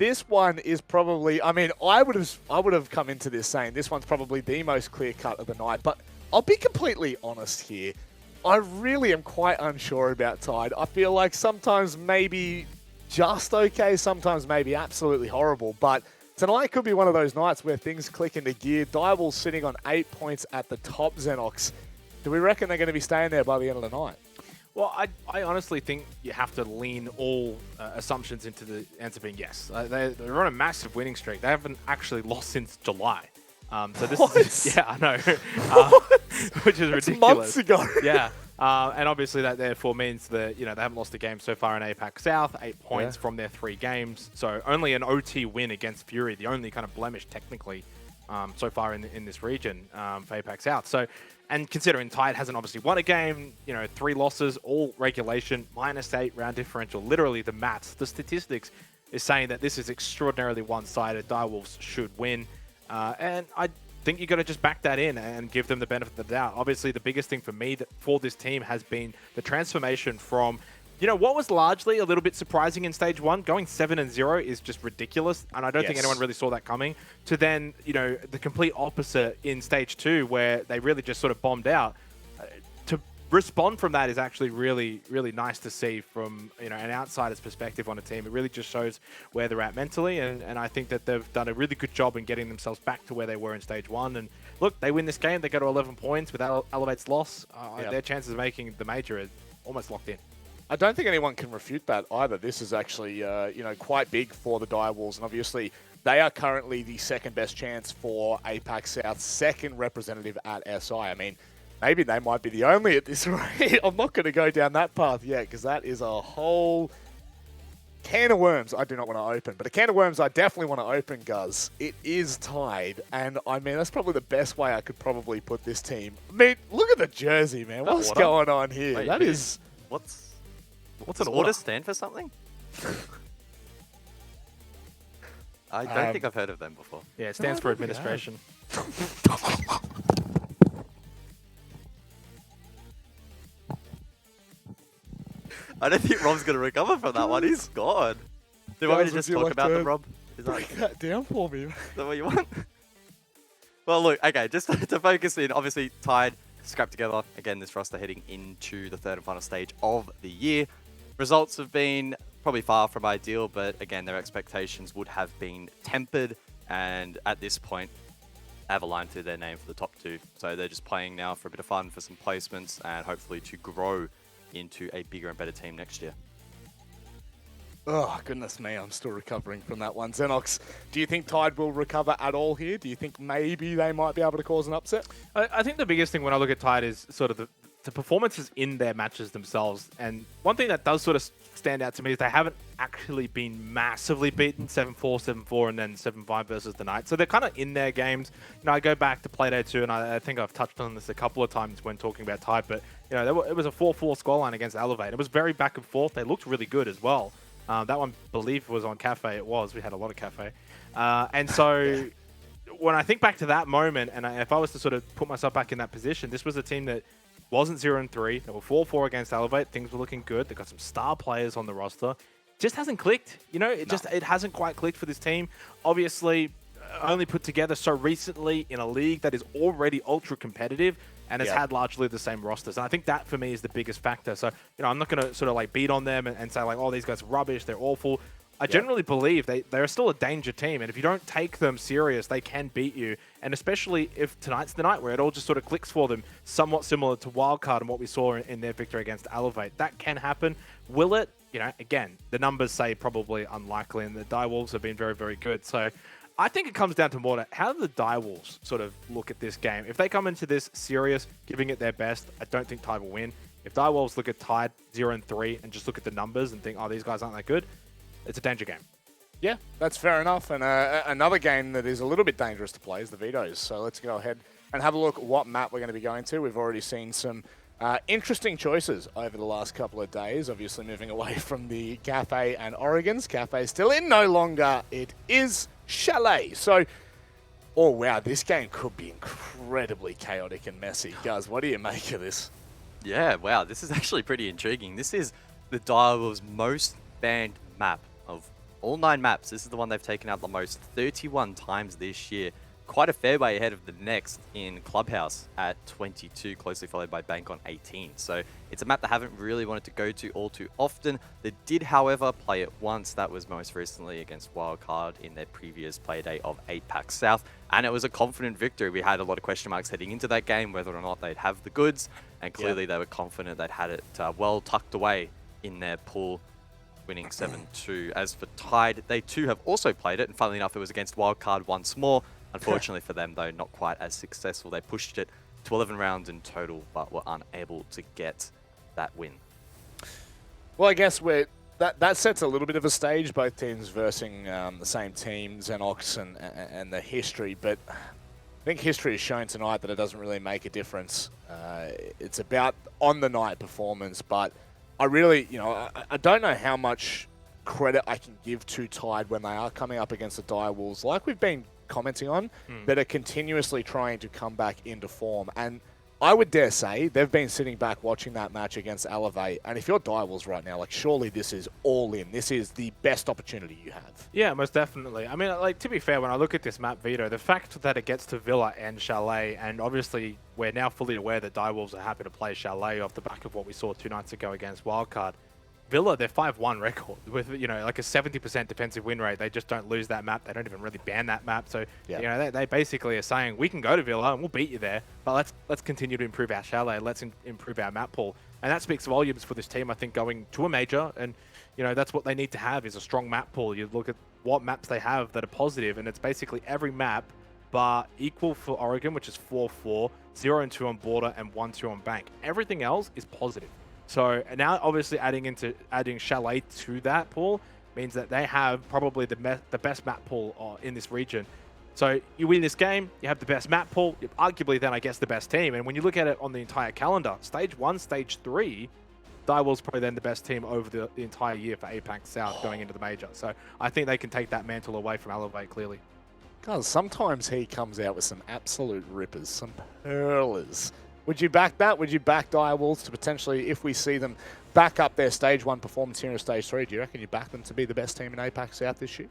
this one is probably, I mean, I would have come into this saying this one's probably the most clear cut of the night, but I'll be completely honest here. I really am quite unsure about TYDE. I feel like sometimes maybe just okay, sometimes maybe absolutely horrible, but tonight could be one of those nights where things click into gear. Direwolves sitting on 8 points at the top, Xenox. Do we reckon they're going to be staying there by the end of the night? Well, I honestly think you have to lean all assumptions into the answer being yes. They're on a massive winning streak. They haven't actually lost since July. So this is, yeah, I know, which is ridiculous. Months ago. Yeah, and obviously that therefore means that they haven't lost a game so far in APAC South. 8 points from their 3 games. So only an OT win against Fury, the only kind of blemish technically so far in this region for APAC South. So. And considering TYDE hasn't obviously won a game, 3 losses, all regulation, -8 round differential, literally the maths, the statistics is saying that this is extraordinarily one-sided. Direwolves should win. And I think you got to just back that in and give them the benefit of the doubt. Obviously, the biggest thing for me for this team has been the transformation from what was largely a little bit surprising in Stage 1, going 7-0 is just ridiculous, and I don't think anyone really saw that coming, to then, the complete opposite in Stage 2, where they really just sort of bombed out. To respond from that is actually really, really nice to see from, an outsider's perspective on a team. It really just shows where they're at mentally, and I think that they've done a really good job in getting themselves back to where they were in Stage 1, and look, they win this game, they go to 11 points without Elevate's loss. Their chances of making the major are almost locked in. I don't think anyone can refute that either. This is actually, quite big for the Direwolves, and obviously they are currently the second best chance for APAC South's second representative at SI. I mean, maybe they might be the only at this rate. I'm not going to go down that path yet because that is a whole can of worms I do not want to open. But a can of worms I definitely want to open, Guz. It is TYDE, and I mean, that's probably the best way I could probably put this team. I mean, look at the jersey, man. What's going on here? Wait, that is... What's an order stand for something? I don't think I've heard of them before. Yeah, it stands for administration. I don't think Rob's going to recover from that one. He's gone. Do you want me to just talk about them, Rob? Break that down for me. Is that what you want? Well, look, okay, just to focus in, obviously, TYDE scrapped together, again, this roster heading into the third and final stage of the year. Results have been probably far from ideal, but again, their expectations would have been tempered, and at this point, have a line through their name for the top 2. So they're just playing now for a bit of fun, for some placements, and hopefully to grow into a bigger and better team next year. Oh, goodness me, I'm still recovering from that one. Xenox, do you think TYDE will recover at all here? Do you think maybe they might be able to cause an upset? I think the biggest thing when I look at TYDE is sort of the performances in their matches themselves. And one thing that does sort of stand out to me is they haven't actually been massively beaten 7-4, 7-4, and then 7-5 versus the Knights. So they're kind of in their games. I go back to Playday 2, and I think I've touched on this a couple of times when talking about TYDE, but it was a 4-4 scoreline against Elevate. It was very back and forth. They looked really good as well. That one, I believe, was on Cafe. It was. We had a lot of Cafe. And so when I think back to that moment, and if I was to sort of put myself back in that position, this was a team that wasn't 0-3. They were 4-4 against Elevate. Things were looking good. They got some star players on the roster. Just hasn't clicked. It hasn't quite clicked for this team. Obviously, only put together so recently in a league that is already ultra competitive and has had largely the same rosters. And I think that for me is the biggest factor. So, I'm not going to sort of like beat on them and say like, oh, these guys are rubbish, they're awful. I generally believe they're still a danger team, and if you don't take them serious, they can beat you. And especially if tonight's the night where it all just sort of clicks for them, somewhat similar to Wildcard and what we saw in their victory against Elevate. That can happen. Will it? Again, the numbers say probably unlikely, and the Direwolves have been very, very good. So I think it comes down to more to how do the Direwolves sort of look at this game. If they come into this serious, giving it their best, I don't think TYDE will win. If Direwolves look at TYDE 0-3 and just look at the numbers and think, oh, these guys aren't that good, it's a danger game. Yeah, that's fair enough. And another game that is a little bit dangerous to play is the Vetoes. So let's go ahead and have a look at what map we're going to be going to. We've already seen some interesting choices over the last couple of days. Obviously moving away from the Cafe and Oregons. Cafe still in no longer. It is CHALET. So, oh wow, this game could be incredibly chaotic and messy. Guys, what do you make of this? Yeah, wow, this is actually pretty intriguing. This is the Direwolves' most banned map of all 9 maps. This is the one they've taken out the most, 31 times this year. Quite a fair way ahead of the next in Clubhouse at 22, closely followed by Bank on 18. So it's a map they haven't really wanted to go to all too often. They did, however, play it once. That was most recently against Wildcard in their previous Playday of APAC South. And it was a confident victory. We had a lot of question marks heading into that game, whether or not they'd have the goods. And clearly they were confident they'd had it well tucked away in their pool, winning 7-2. As for TYDE, they too have also played it. And funnily enough, it was against Wildcard once more. Unfortunately for them, though, not quite as successful. They pushed it to 11 rounds in total, but were unable to get that win. Well, I guess that sets a little bit of a stage, both teams versing the same teams, Xenox and the history. But I think history has shown tonight that it doesn't really make a difference. It's about on-the-night performance, but I really, I don't know how much credit I can give to TYDE when they are coming up against the Direwolves, like we've been commenting on, that are continuously trying to come back into form. And I would dare say they've been sitting back watching that match against Elevate, and if you're Direwolves right now, like, surely this is all in. This is the best opportunity you have. Yeah, most definitely. I mean, like, to be fair, when I look at this map, Vito, the fact that it gets to Villa and Chalet, and obviously we're now fully aware that Direwolves are happy to play Chalet off the back of what we saw 2 nights ago against Wildcard. Villa, they're 5-1 record with, like a 70% defensive win rate. They just don't lose that map. They don't even really ban that map. So, they basically are saying, we can go to Villa and we'll beat you there, but let's continue to improve our Chalet. Let's improve our map pool. And that speaks volumes for this team, I think, going to a major. And, that's what they need to have, is a strong map pool. You look at what maps they have that are positive, and it's basically every map bar equal for Oregon, which is 4-4, 0-2 on Border, and 1-2 on Bank. Everything else is positive. So now, obviously, adding Chalet to that pool means that they have probably the best map pool in this region. So you win this game, you have the best map pool, you're arguably then, I guess, the best team. And when you look at it on the entire calendar, Stage 1, Stage 3, Direwolves probably then the best team over the entire year for APAC South going into the major. So I think they can take that mantle away from Elevate, clearly. God, sometimes he comes out with some absolute rippers, some pearlers. Would you back that? Would you back Direwolves to potentially, if we see them back up their Stage 1 performance here in Stage 3, do you reckon you back them to be the best team in APAC South this year?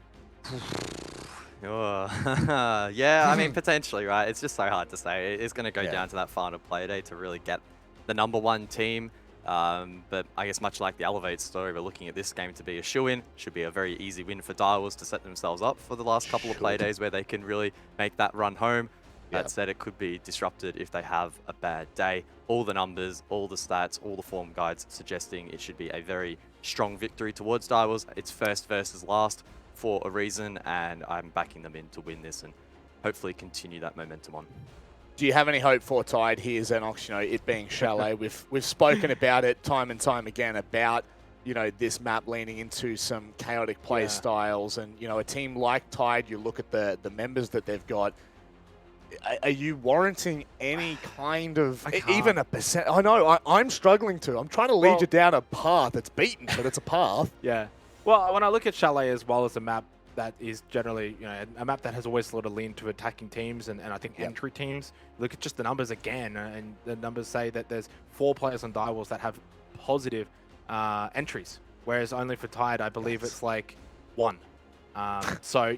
Yeah, I mean, potentially, right? It's just so hard to say. It's going to go down to that final Playday to really get the #1 team. But I guess much like the Elevate story, we're looking at this game to be a shoe-in. Should be a very easy win for Direwolves to set themselves up for the last couple of Playdays where they can really make that run home. That said, it could be disrupted if they have a bad day. All the numbers, all the stats, all the form guides suggesting it should be a very strong victory towards Direwolves. It's first versus last for a reason, and I'm backing them in to win this and hopefully continue that momentum on. Do you have any hope for TYDE here, Xenox? It being Chalet, we've spoken about it time and time again about this map leaning into some chaotic play styles, and a team like TYDE, you look at the members that they've got. Are you warranting any kind of, even a percent? I know, I'm struggling to. I'm trying to lead you down a path. It's beaten, but it's a path. Yeah. Well, when I look at Chalet as well as a map that is generally, a map that has always sort of leaned to attacking teams and I think entry teams, look at just the numbers again, and the numbers say that there's 4 players on Direwolves that have positive entries, whereas only for TYDE, I believe it's like 1. So,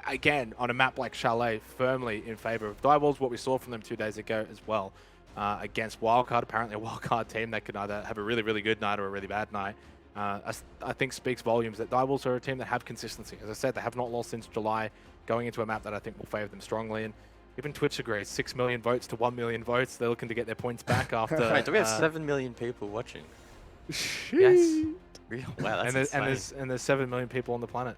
again, on a map like Chalet, firmly in favor of Direwolves, what we saw from them 2 days ago as well, against Wildcard, apparently a Wildcard team that could either have a really, really good night or a really bad night. I think speaks volumes that Direwolves are a team that have consistency. As I said, they have not lost since July, going into a map that I think will favor them strongly. And even Twitch agrees, 6 million votes to 1 million votes. They're looking to get their points back after... Wait, do we have 7 million people watching? Yes. Wow, that's insane. And there's 7 million people on the planet.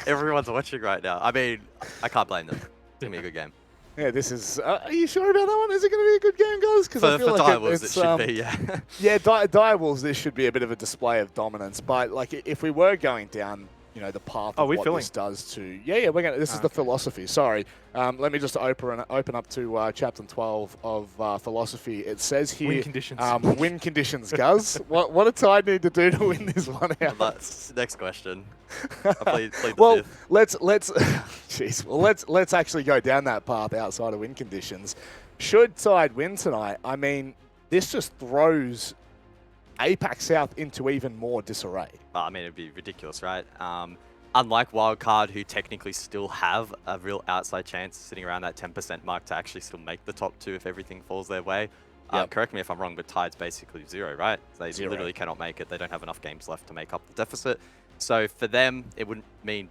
Everyone's watching right now. I mean, I can't blame them. It's going to be a good game. Yeah, this is... are you sure about that one? Is it going to be a good game, guys? Because I feel like it should be, yeah. Yeah, Direwolves, this should be a bit of a display of dominance. But like, if we were going down, the path of what this does to... Yeah, we're going to... This is the philosophy. Sorry. Let me just open up to Chapter 12 of philosophy. It says here... Win conditions. Win conditions, Guz. what do TYDE need to do to win this one out? That's next question. Plead the well, fifth. let's actually go down that path outside of win conditions. Should TYDE win tonight, I mean, this just throws APAC South into even more disarray. I mean, it'd be ridiculous, right? Unlike Wildcard, who technically still have a real outside chance sitting around that 10% mark to actually still make the top 2 if everything falls their way. Yep. Correct me if I'm wrong, but TYDE's basically 0, right? They Zero. literally cannot make it. They don't have enough games left to make up the deficit. So for them, it wouldn't mean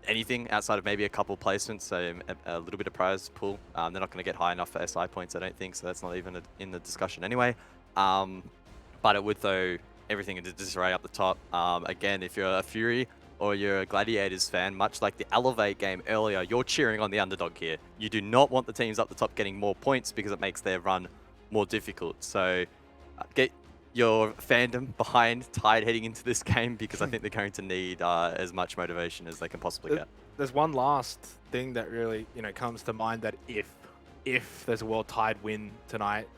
anything outside of maybe a couple placements, so a little bit of prize pool. They're not going to get high enough for SI points, I don't think, so that's not even in the discussion anyway. But it would throw everything into disarray up the top. Again, if you're a Fury or you're a Gladiators fan, much like the Elevate game earlier, you're cheering on the underdog here. You do not want the teams up the top getting more points because it makes their run more difficult. So get your fandom behind TYDE heading into this game because I think they're going to need as much motivation as they can possibly get. There's one last thing that really, comes to mind, that if there's a World TYDE win tonight,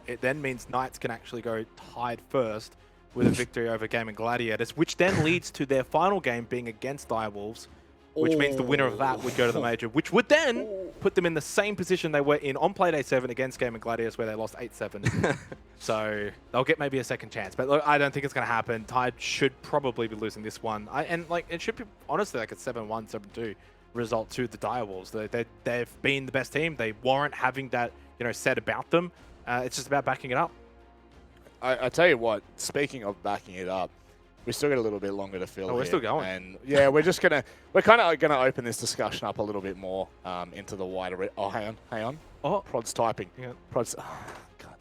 it then means Knights can actually go TYDE first with a victory over Gaming Gladiators, which then leads to their final game being against Direwolves, which means the winner of that would go to the major, which would then put them in the same position they were in on Playday 7 against Gaming Gladiators, where they lost 8-7. So they'll get maybe a second chance. But look, I don't think it's going to happen. TYDE should probably be losing this one. It should be, honestly, like a 7-1, 7-2 result to the Direwolves. They've been the best team. They warrant having that, said about them. It's just about backing it up. I tell you what, speaking of backing it up, we still got a little bit longer to fill. Oh, we're here. still going. And yeah, we're kind of gonna open this discussion up a little bit more into the wider. Oh, hang on. Oh, Prod's typing. Yeah. Prod's. Oh, God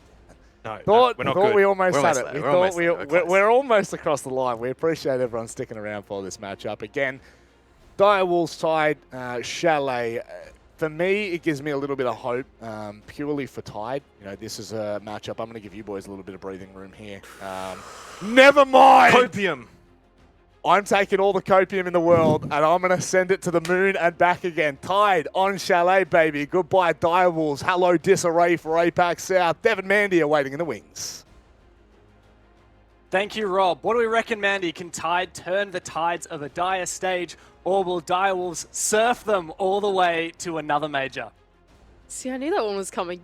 damn it. No, we're not good. We almost We're had almost it. there. We're almost across the line. We appreciate everyone sticking around for this matchup. Again, Direwolves TYDE, Chalet. For me, it gives me a little bit of hope, purely for TYDE. This is a matchup. I'm going to give you boys a little bit of breathing room here. Never mind! Copium. I'm taking all the copium in the world, and I'm going to send it to the moon and back again. TYDE on Chalet, baby. Goodbye, Direwolves. Hello, disarray for APAC South. Devin Mandy are waiting in the wings. Thank you, Rob. What do we reckon, Mandy? Can TYDE turn the tides of a dire stage, or will Direwolves surf them all the way to another major? See, I knew that one was coming.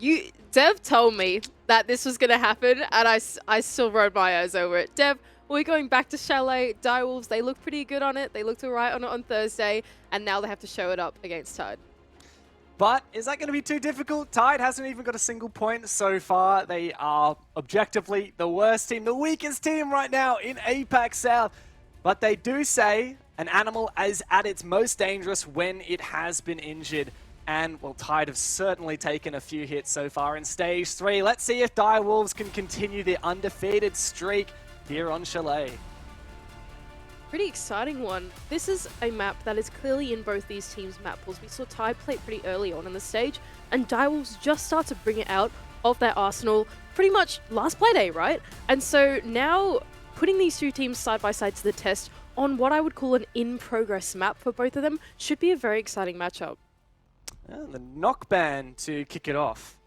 Dev told me that this was going to happen, and I still rolled my eyes over it. Dev, we're going back to Chalet. Direwolves, they look pretty good on it. They looked all right on it on Thursday, and now they have to show it up against TYDE. But is that going to be too difficult? TYDE hasn't even got a single point so far. They are objectively the worst team, the weakest team right now in APAC South. But they do say an animal is at its most dangerous when it has been injured. And, well, TYDE have certainly taken a few hits so far in Stage 3. Let's see if Direwolves can continue their undefeated streak here on Chalet. Pretty exciting one. This is a map that is clearly in both these teams' map pools. We saw TYDE play it pretty early on in the stage, and Direwolves just start to bring it out of their arsenal pretty much last Playday, right? And so now putting these two teams side by side to the test on what I would call an in-progress map for both of them should be a very exciting matchup. The knock ban to kick it off.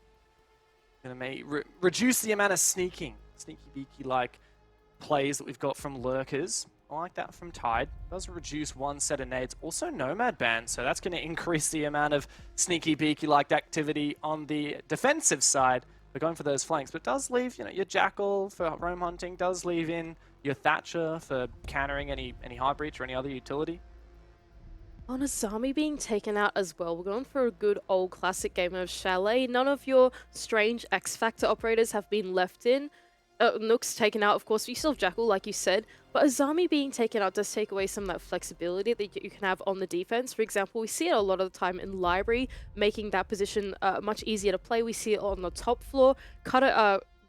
Going to reduce the amount of sneaky beaky-like plays that we've got from lurkers. I like that from TYDE. Does reduce one set of nades. Also Nomad ban, so that's going to increase the amount of sneaky beaky-like activity on the defensive side. We're going for those flanks, but does leave your Jackal for roam hunting, does leave in your Thatcher for countering any high breach or any other utility. On Azami being taken out as well, we're going for a good old classic game of Chalet. None of your strange X-Factor operators have been left in. Nook's taken out, of course. You still have Jackal, like you said. But Azami being taken out does take away some of that flexibility that you can have on the defense. For example, we see it a lot of the time in Library, making that position much easier to play. We see it on the top floor,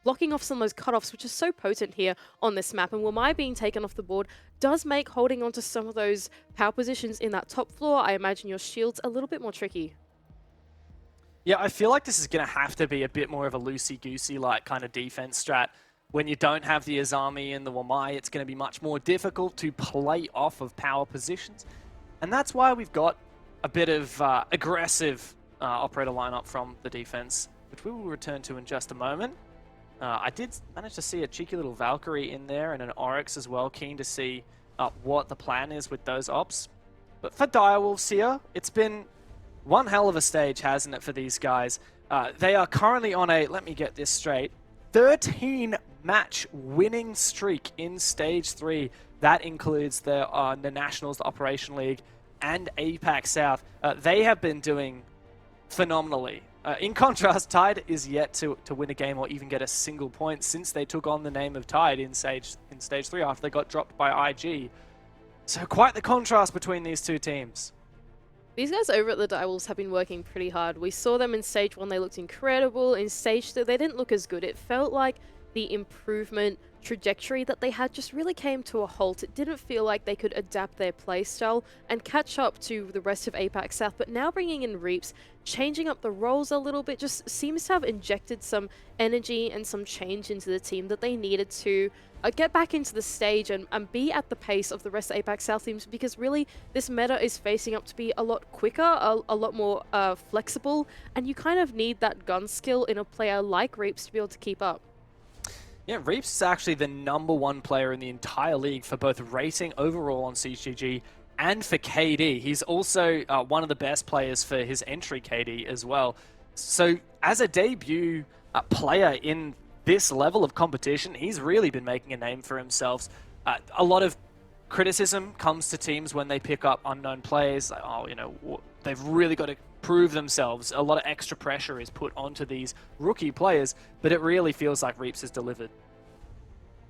blocking off some of those cutoffs, which is so potent here on this map. And Wamai being taken off the board does make holding onto some of those power positions in that top floor, I imagine your shields, a little bit more tricky. Yeah, I feel like this is going to have to be a bit more of a loosey-goosey like kind of defense strat. When you don't have the Azami and the Wamai, it's going to be much more difficult to play off of power positions. And that's why we've got a bit of aggressive operator lineup from the defense, which we will return to in just a moment. I did manage to see a cheeky little Valkyrie in there and an Oryx as well. Keen to see what the plan is with those ops. But for Direwolves here, it's been one hell of a stage, hasn't it, for these guys? They are currently on a, let me get this straight, 13 match winning streak in Stage 3. That includes the Nationals, the Operation League, and APAC South. They have been doing phenomenally. In contrast, TYDE is yet to win a game or even get a single point since they took on the name of TYDE in Stage 3 after they got dropped by IG. So quite the contrast between these two teams. These guys over at the TYDE Wolves have been working pretty hard. We saw them in Stage 1, they looked incredible. In Stage 2, they didn't look as good. It felt like the improvement trajectory that they had just really came to a halt. It didn't feel like they could adapt their playstyle and catch up to the rest of APAC South, but now bringing in Reaps, changing up the roles a little bit, just seems to have injected some energy and some change into the team that they needed to get back into the stage and be at the pace of the rest of APAC South teams, because really this meta is facing up to be a lot quicker, a lot more flexible, and you kind of need that gun skill in a player like Reaps to be able to keep up. Yeah, Reaps is actually the #1 player in the entire league for both rating overall on CHGG and for KD. He's also one of the best players for his entry KD as well. So as a debut player in this level of competition, he's really been making a name for himself. A lot of criticism comes to teams when they pick up unknown players. Like, oh, you know, they've really got to prove themselves. A lot of extra pressure is put onto these rookie players, but it really feels like Reaps has delivered.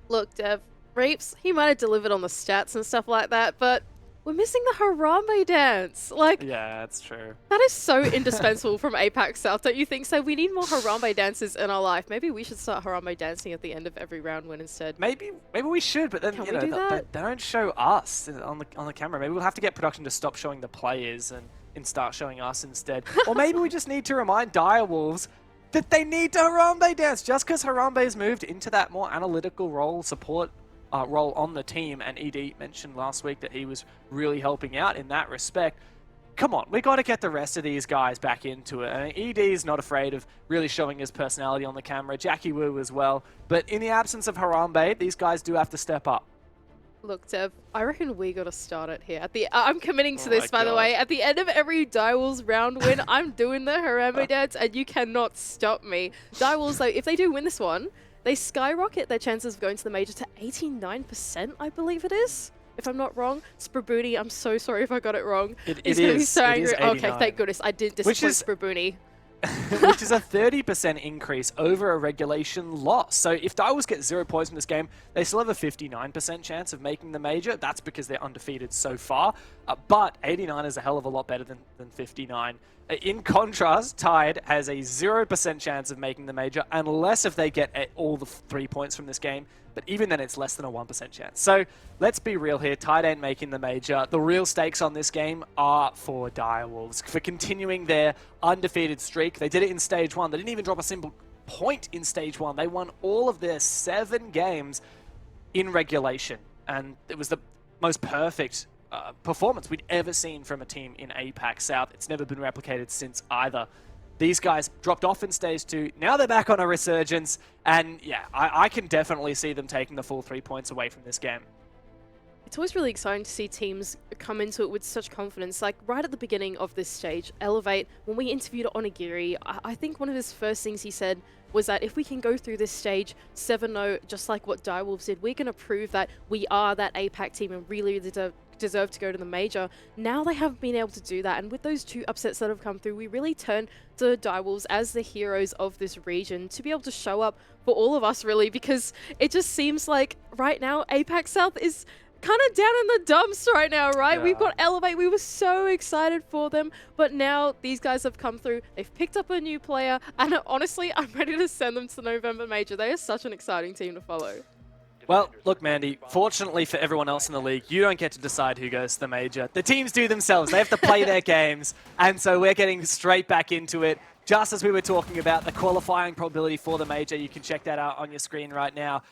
Look, Dev, Reaps, he might have delivered on the stats and stuff like that, but we're missing the Harambe dance. Like, yeah, that's true. That is so indispensable from APAC South, don't you think so? We need more Harambe dances in our life. Maybe we should start Harambe dancing at the end of every round win instead. Maybe we should, but then Can you we know do that? they don't show us on the camera. Maybe we'll have to get production to stop showing the players and start showing us instead. Or maybe we just need to remind Direwolves that they need to Harambe dance. Just because Harambe's moved into that more analytical role, support role on the team, and ED mentioned last week that he was really helping out in that respect. Come on, we got to get the rest of these guys back into it. I mean, ED is not afraid of really showing his personality on the camera. Jackie Wu as well. But in the absence of Harambe, these guys do have to step up. Look, Dev, I reckon we got to start it here. I'm committing to Oh this, my by the God. way. At the end of every Direwolves round win, I'm doing the Harambe dance, and you cannot stop me. Direwolves, though, if they do win this one, they skyrocket their chances of going to the major to 89%, I believe it is. If I'm not wrong. Sprabuni, I'm so sorry if I got it wrong. It He's going to be is. so It angry. is Okay, 89. thank goodness. I didn't Which disappoint is- Sprabuni. Which is a 30% increase over a regulation loss. So if Direwolves get 0 points in this game, they still have a 59% chance of making the major. That's because they're undefeated so far. But 89 is a hell of a lot better than 59. In contrast, TYDE has a 0% chance of making the major unless if they get all the 3 points from this game. But even then, it's less than a 1% chance. So let's be real here. TYDE ain't making the major. The real stakes on this game are for Direwolves for continuing their undefeated streak. They did it in Stage 1. They didn't even drop a single point in Stage 1. They won all of their 7 games in regulation. And it was the most perfect performance we'd ever seen from a team in APAC South. It's never been replicated since either. These guys dropped off in Stage 2. Now they're back on a resurgence. And yeah, I can definitely see them taking the full 3 points away from this game. It's always really exciting to see teams come into it with such confidence. Like right at the beginning of this stage, Elevate, when we interviewed Onigiri, I think one of his first things he said was that if we can go through this stage 7-0, just like what Direwolves did, we're going to prove that we are that APAC team and really deserve to go to the major. Now they haven't been able to do that, and with those 2 upsets that have come through, we really turn to Direwolves as the heroes of this region to be able to show up for all of us, really, because it just seems like right now APAC South is kind of down in the dumps right now, right? Yeah. We've got Elevate. We were so excited for them, but now these guys have come through. They've picked up a new player, and honestly, I'm ready to send them to the November Major. They are such an exciting team to follow. Well, look, Mandy, fortunately for everyone else in the league, you don't get to decide who goes to the major. The teams do themselves. They have to play their games, and so we're getting straight back into it. Just as we were talking about the qualifying probability for the major, you can check that out on your screen right now.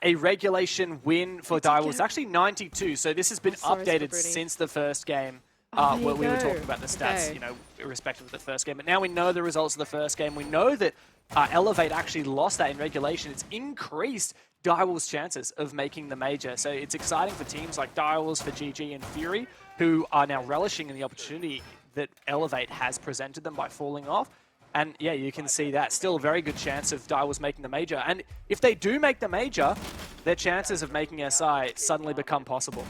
A regulation win for Direwolves is actually 92, so this has been sorry, updated Sprabuni. since the first game. Oh, there Where you we were go. talking about the stats, Okay. you know, irrespective of the first game. But now we know the results of the first game. We know that Elevate actually lost that in regulation. It's increased Direwolves' chances of making the major. So it's exciting for teams like Direwolves, for GG and Fury, who are now relishing in the opportunity that Elevate has presented them by falling off. And yeah, you can see that. Still a very good chance of Direwolves making the major. And if they do make the major, their chances of making SI suddenly become possible.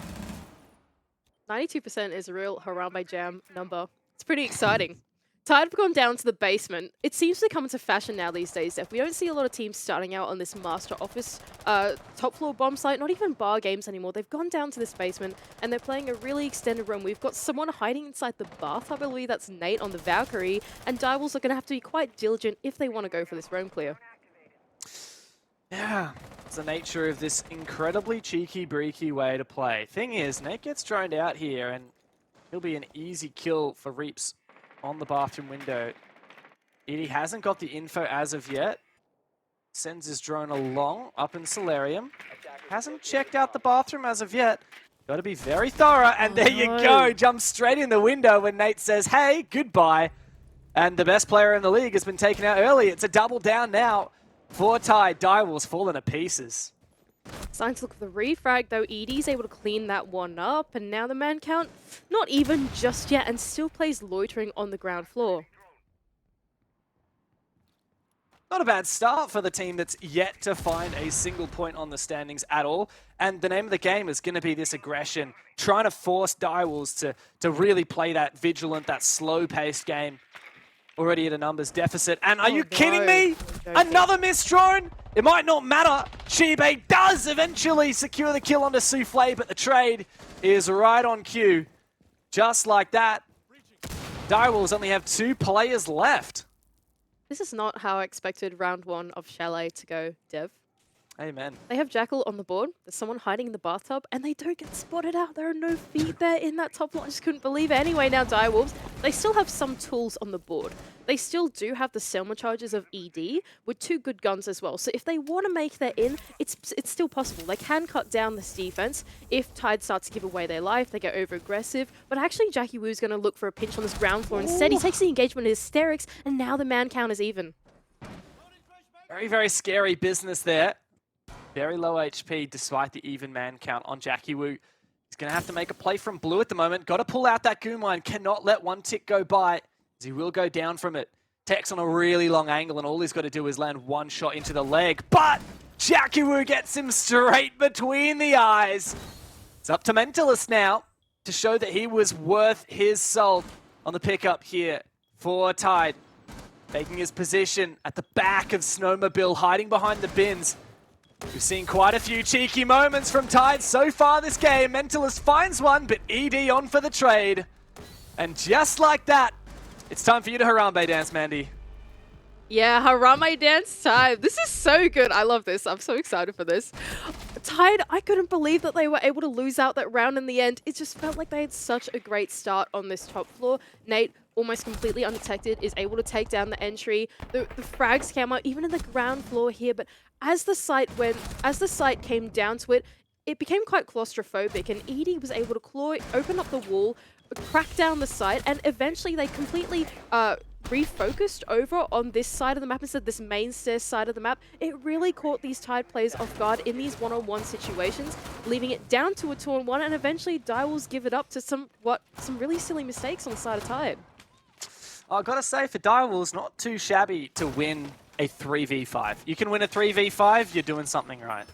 92% is a real Harambe Jam number. It's pretty exciting. TYDE have gone down to the basement. It seems to come into fashion now these days, Steph. We don't see a lot of teams starting out on this Master Office top floor bomb site, not even bar games anymore. They've gone down to this basement and they're playing a really extended run. We've got someone hiding inside the bath. I believe that's Nate on the Valkyrie. And Direwolves are going to have to be quite diligent if they want to go for this roam clear. Yeah, it's the nature of this incredibly cheeky, breaky way to play. Thing is, Nate gets droned out here and he'll be an easy kill for Reaps on the bathroom window. TYDE hasn't got the info as of yet. Sends his drone along up in Solarium. Hasn't checked out the bathroom as of yet. Got to be very thorough. And there you go. Jumps straight in the window when Nate says, hey, goodbye. And the best player in the league has been taken out early. It's a double down now for TYDE. Direwolves falling to pieces. Starting to look for the refrag, though. ED's able to clean that one up, and now the man count, not even just yet, and still plays loitering on the ground floor. Not a bad start for the team that's yet to find a single point on the standings at all. And the name of the game is going to be this aggression, trying to force Direwolves to really play that vigilant, that slow-paced game. Already at a numbers deficit. And are you kidding me? Another missed drone? It might not matter. Shibe does eventually secure the kill onto Souffle, but the trade is right on cue. Just like that. Direwolves only have 2 players left. This is not how I expected round 1 of CHALET to go, Dev. Amen. They have Jackal on the board. There's someone hiding in the bathtub, and they don't get spotted out. There are no feet there in that top line. I just couldn't believe it. Anyway, now Direwolves, they still have some tools on the board. They still do have the Selma charges of ED with 2 good guns as well. So if they want to make that in, it's still possible. They can cut down this defense. If TYDE starts to give away their life, they get over-aggressive. But actually, Jackie Woo's going to look for a pinch on this ground floor. Instead, he takes the engagement with hysterics, and now the man count is even. Very, very scary business there. Very low HP despite the even man count on Jackie Woo. He's going to have to make a play from blue at the moment. Got to pull out that goon line. Cannot let one tick go by, as he will go down from it. Tech's on a really long angle, and all he's got to do is land one shot into the leg. But Jackie Woo gets him straight between the eyes. It's up to Mentalist now to show that he was worth his salt on the pickup here for TYDE. Taking his position at the back of Snowmobile, hiding behind the bins. We've seen quite a few cheeky moments from TYDE so far this game. Mentalist finds one, but ED on for the trade. And just like that, it's time for you to Harambe dance, Mandy. Yeah, Harambe dance time. This is so good. I love this. I'm so excited for this. TYDE, I couldn't believe that they were able to lose out that round in the end. It just felt like they had such a great start on this top floor. Nate, almost completely undetected, is able to take down the entry. The frags came out even in the ground floor here, but as the site came down to it, it became quite claustrophobic, and ED was able to open up the wall, crack down the site, and eventually they completely refocused over on this side of the map instead of this main stairs side of the map. It really caught these TYDE players off guard in these one-on-one situations, leaving it down to a 2-on-1, and eventually Direwolves give it up to some really silly mistakes on the side of TYDE. I've got to say, for Direwolves, not too shabby to win a 3v5. You can win a 3v5, you're doing something right.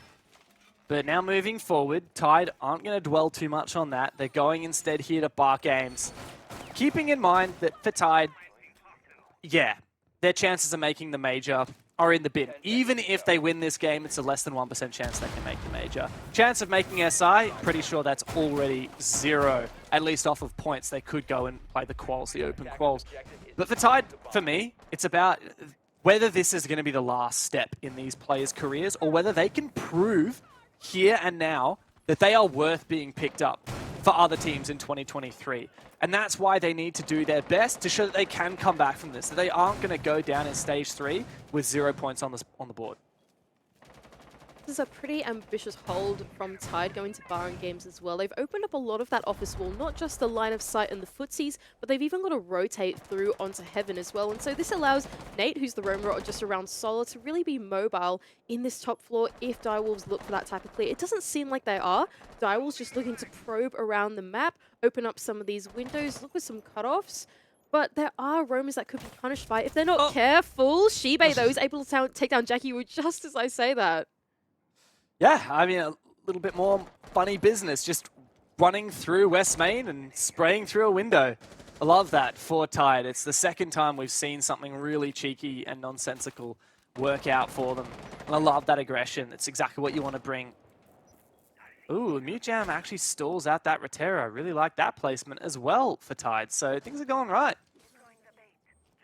But now moving forward, TYDE aren't going to dwell too much on that. They're going instead here to bar games. Keeping in mind that for TYDE, yeah, their chances of making the major are in the bin. Even if they win this game, it's a less than 1% chance they can make the major. Chance of making SI, pretty sure that's already 0. At least off of points, they could go and play the quals, the open quals. But for TYDE, for me, it's about whether this is going to be the last step in these players' careers or whether they can prove here and now that they are worth being picked up for other teams in 2023. And that's why they need to do their best to show that they can come back from this, that they aren't going to go down in stage 3 with 0 points on the board. This is a pretty ambitious hold from TYDE going to barring games as well. They've opened up a lot of that office wall, not just the line of sight and the footsies, but they've even got to rotate through onto Heaven as well. And so this allows Nate, who's the roamer just around Solar, to really be mobile in this top floor if Direwolves look for that type of clear. It doesn't seem like they are. Direwolves just looking to probe around the map, open up some of these windows, look for some cutoffs. but there are roamers that could be punished by it if they're not careful. Shibei, though, is able to take down Jackie Wu just as I say that. Yeah, I mean, a little bit more funny business, just running through West Main and spraying through a window. I love that for TYDE. It's the second time we've seen something really cheeky and nonsensical work out for them. And I love that aggression. It's exactly what you want to bring. Ooh, Mute Jam actually stalls out that Rotera. I really like that placement as well for TYDE. So things are going right.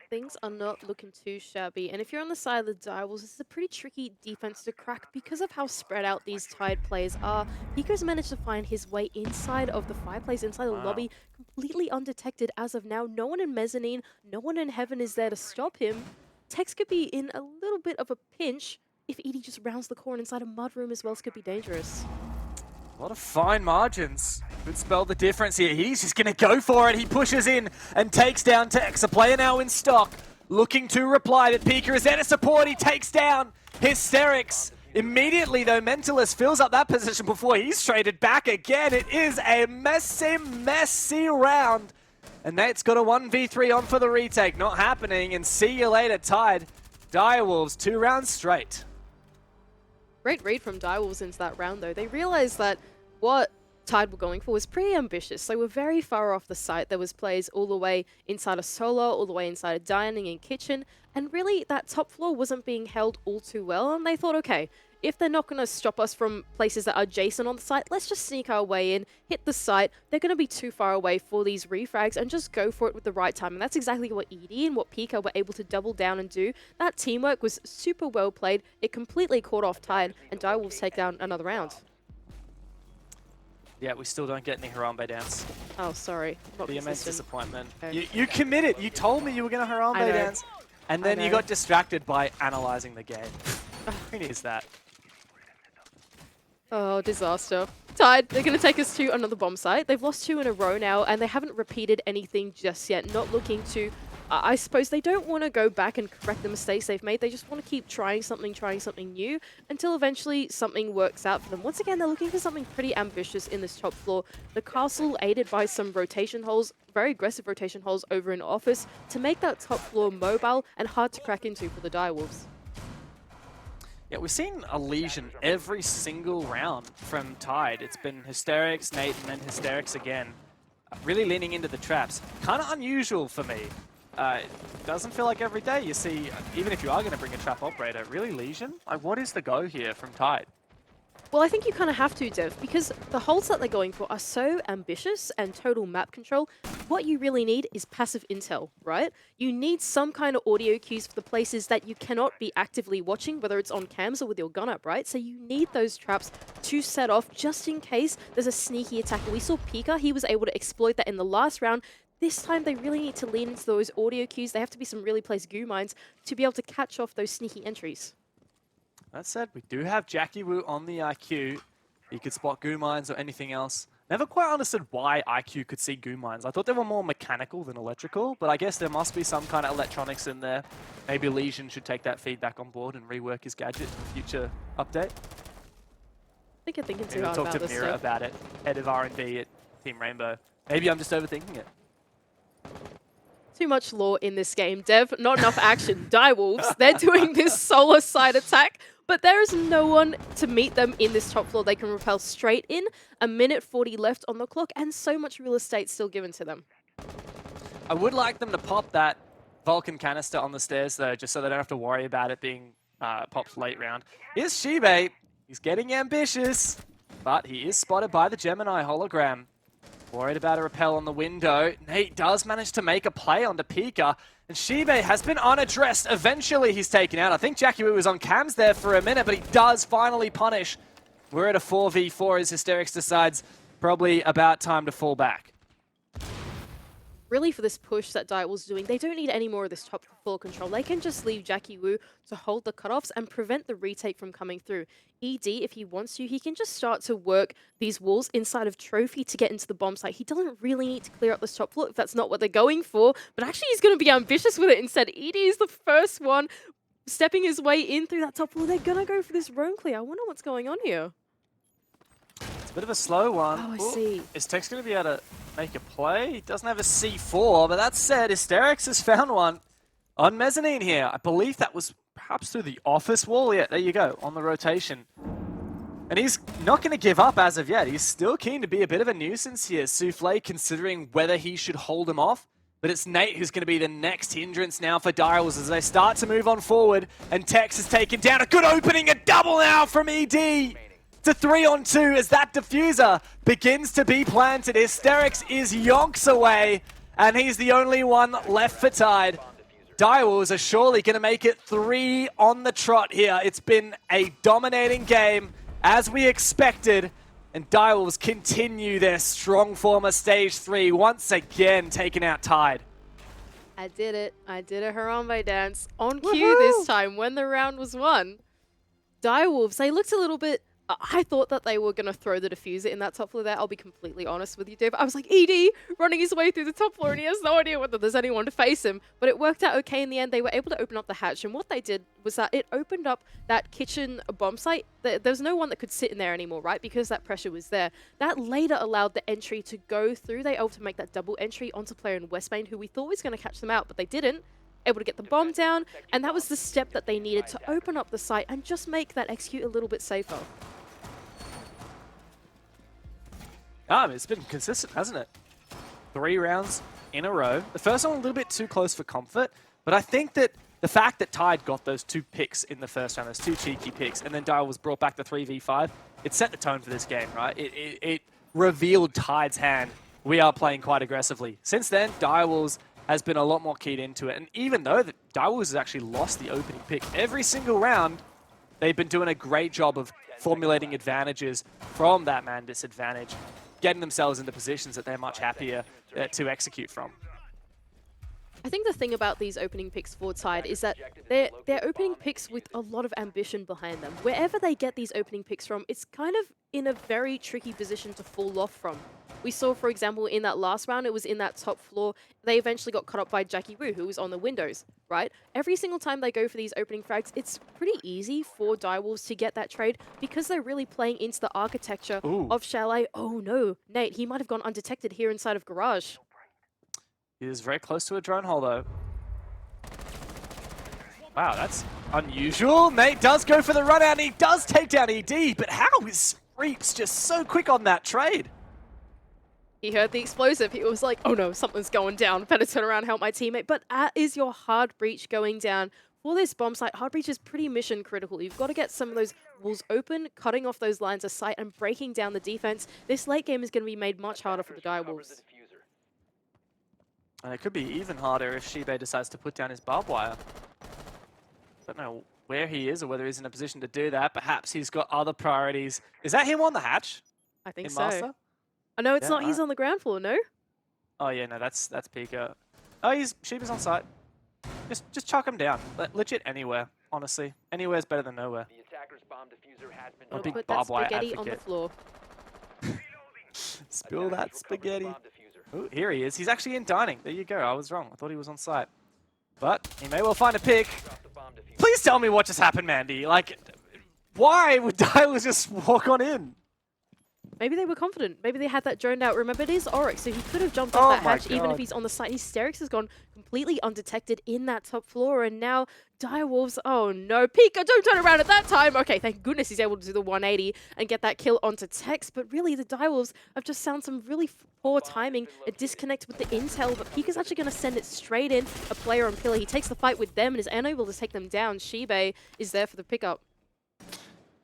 Things are not looking too shabby. And if you're on the side of the Direwolves, this is a pretty tricky defense to crack because of how spread out these TYDE players are. Pico's managed to find his way inside of the fireplace, inside the lobby, completely undetected as of now. No one in Mezzanine, no one in Heaven is there to stop him. Tex could be in a little bit of a pinch if Edie just rounds the corner inside a mud room as well. This could be dangerous. A lot of fine margins. Could spell the difference here. He's just going to go for it. He pushes in and takes down Tex. A player now in stock, looking to reply, but Pika is there to support. He takes down Hysterics. Immediately, though, Mentalist fills up that position before he's traded back again. It is a messy, messy round. And Nate's got a 1v3 on for the retake. Not happening. And see you later, TYDE. Direwolves, 2 rounds straight. Great read from Direwolves into that round, though. They realized that what TYDE were going for was pretty ambitious. They were very far off the site. There was plays all the way inside a solar, all the way inside a dining and kitchen, and really that top floor wasn't being held all too well, and they thought, okay, if they're not going to stop us from places that are adjacent on the site, let's just sneak our way in, hit the site. They're going to be too far away for these refrags and just go for it with the right time. And that's exactly what Edie and what Pika were able to double down and do. That teamwork was super well played. It completely caught off TYDE, and Direwolves take down another round. Yeah, we still don't get any Harambe dance. Oh, sorry. Not The immense consistent. disappointment. Okay. You committed. You told me you were going to Harambe know. dance. And then you got distracted by analyzing the game. Who needs that? Oh, disaster. TYDE, they're going to take us to another bomb site. They've lost 2 in a row now, and they haven't repeated anything just yet. Not looking to... I suppose they don't want to go back and correct the mistakes they've made. They just want to keep trying something new, until eventually something works out for them. Once again, they're looking for something pretty ambitious in this top floor. The castle, aided by some rotation holes, very aggressive rotation holes over in office, to make that top floor mobile and hard to crack into for the Direwolves. Yeah, we've seen a lesion every single round from TYDE. It's been Hysterics, Nate, and then Hysterics again. Really leaning into the traps. Kind of unusual for me. It doesn't feel like every day you see, even if you are going to bring a trap operator, really lesion? Like, what is the go here from TYDE? Well, I think you kind of have to, Dev, because the holds that they're going for are so ambitious and total map control. What you really need is passive intel, right? You need some kind of audio cues for the places that you cannot be actively watching, whether it's on cams or with your gun up, right? So you need those traps to set off just in case there's a sneaky attacker. We saw Pika, he was able to exploit that in the last round. This time they really need to lean into those audio cues. They have to be some really placed goo mines to be able to catch off those sneaky entries. That said, we do have Jackie Wu on the IQ. He could spot goo mines or anything else. Never quite understood why IQ could see goo mines. I thought they were more mechanical than electrical, but I guess there must be some kind of electronics in there. Maybe Lesion should take that feedback on board and rework his gadget in a future update. I think you're thinking too Maybe hard talk about to this Mira stuff. about it. Head of R&D at Team Rainbow. Maybe I'm just overthinking it. Too much lore in this game, Dev. Not enough action. Direwolves, they're doing this solar side attack, but there is no one to meet them in this top floor. They can rappel straight in. 1:40 left on the clock, and so much real estate still given to them. I would like them to pop that Vulcan canister on the stairs, though, just so they don't have to worry about it being popped late round. Here's Shibei. He's getting ambitious, but he is spotted by the Gemini hologram. Worried about a rappel on the window. Nate does manage to make a play onto Pika, and Shibei has been unaddressed. Eventually he's taken out. I think Jackie Wu was on cams there for a minute, but he does finally punish. We're at a 4v4 as Hysterics decides probably about time to fall back. Really, for this push that Direwolves doing, they don't need any more of this top floor control. They can just leave Jackie Wu to hold the cutoffs and prevent the retake from coming through. ED, if he wants to, he can just start to work these walls inside of Trophy to get into the bomb site. He doesn't really need to clear up this top floor if that's not what they're going for, but actually he's going to be ambitious with it instead. ED is the first one stepping his way in through that top floor. They're going to go for this roam clear. I wonder what's going on here. It's a Bit of a slow one. Oh, I Ooh, see. Is Tex going to be able to make a play? He doesn't have a C4, but that said, Hysterix has found one on mezzanine here. I believe that was perhaps through the office wall. Yeah, there you go, on the rotation. And he's not going to give up as of yet. He's still keen to be a bit of a nuisance here. Souffle considering whether he should hold him off. But it's Nate who's going to be the next hindrance now for Direwolves as they start to move on forward. And Tex is taken down. A good opening, a double now from ED. To 3-on-2 as that diffuser begins to be planted. Hysterix is yonks away. And he's the only one left for TYDE. Direwolves are surely going to make it 3 on the trot here. It's been a dominating game as we expected. And Direwolves continue their strong form of Stage 3, once again taking out TYDE. I did it. I did a Harambe dance on cue this time when the round was won. Direwolves, they looked a little bit... I thought that they were going to throw the diffuser in that top floor there. I'll be completely honest with you, Dave. I was like, ED running his way through the top floor and he has no idea whether there's anyone to face him. But it worked out okay in the end. They were able to open up the hatch. And what they did was that it opened up that kitchen bomb site. There's no one that could sit in there anymore, right? Because that pressure was there. That later allowed the entry to go through. They were able to make that double entry onto player in West Main who we thought was going to catch them out, but they didn't. Able to get the bomb down. And that was the step that they needed to open up the site and just make that execute a little bit safer. It's been consistent, hasn't it? 3 rounds in a row. The first one a little bit too close for comfort, but I think that the fact that TYDE got those 2 picks in the first round, those 2 cheeky picks, and then Dial was brought back to 3v5, it set the tone for this game, right? It revealed TYDE's hand. We are playing quite aggressively. Since then, Direwolves has been a lot more keyed into it, and even though Direwolves has actually lost the opening pick every single round, they've been doing a great job of formulating advantages from that man disadvantage, getting themselves into positions that they're much happier to execute from. I think the thing about these opening picks for TYDE is that they're opening picks with a lot of ambition behind them. Wherever they get these opening picks from, it's kind of in a very tricky position to fall off from. We saw, for example, in that last round, it was in that top floor. They eventually got cut up by Jackie Wu, who was on the windows, right? Every single time they go for these opening frags, it's pretty easy for Direwolves to get that trade because they're really playing into the architecture of CHALET. Oh no, Nate, he might have gone undetected here inside of Garage. He is very close to a drone hole, though. Wow, that's unusual. Nate does go for the run out, and he does take down ED, but how is Reaps just so quick on that trade? He heard the explosive. He was like, oh no, something's going down. Better turn around, help my teammate. But is your hard breach going down? For this bomb site, hard breach is pretty mission critical. You've got to get some of those walls open, cutting off those lines of sight, and breaking down the defense. This late game is going to be made much harder for the Direwolves. And it could be even harder if Shibe decides to put down his barbed wire. Don't know where he is or whether he's in a position to do that. Perhaps he's got other priorities. Is that him on the hatch? I think in so. Master? I know it's not. Right. He's on the ground floor, no? Oh yeah, no, that's Pika. Oh, Shiba's on site. Just chuck him down. Legit anywhere, honestly. Anywhere's better than nowhere. The attacker's bomb diffuser has been A I'll big put that barbed wire spaghetti on the advocate. floor. Spill that spaghetti. Ooh, here he is. He's actually in dining. There you go. I was wrong. I thought he was on site. But he may well find a pick. Please tell me what just happened, Mandy. Like, why would Direwolves just walk on in? Maybe they were confident. Maybe they had that droned out. Remember, it is Oryx, so he could have jumped off that my hatch even if God. he's on the site. Hysterix has gone completely undetected in that top floor, and now Direwolves, oh no. Pika, don't turn around at that time. Okay, thank goodness he's able to do the 180 and get that kill onto Tex, but really the Direwolves have just found some really poor timing, a disconnect with the intel, but Pika's actually going to send it straight in. A player on Pillar, he takes the fight with them and is unable to take them down. Shibe is there for the pickup.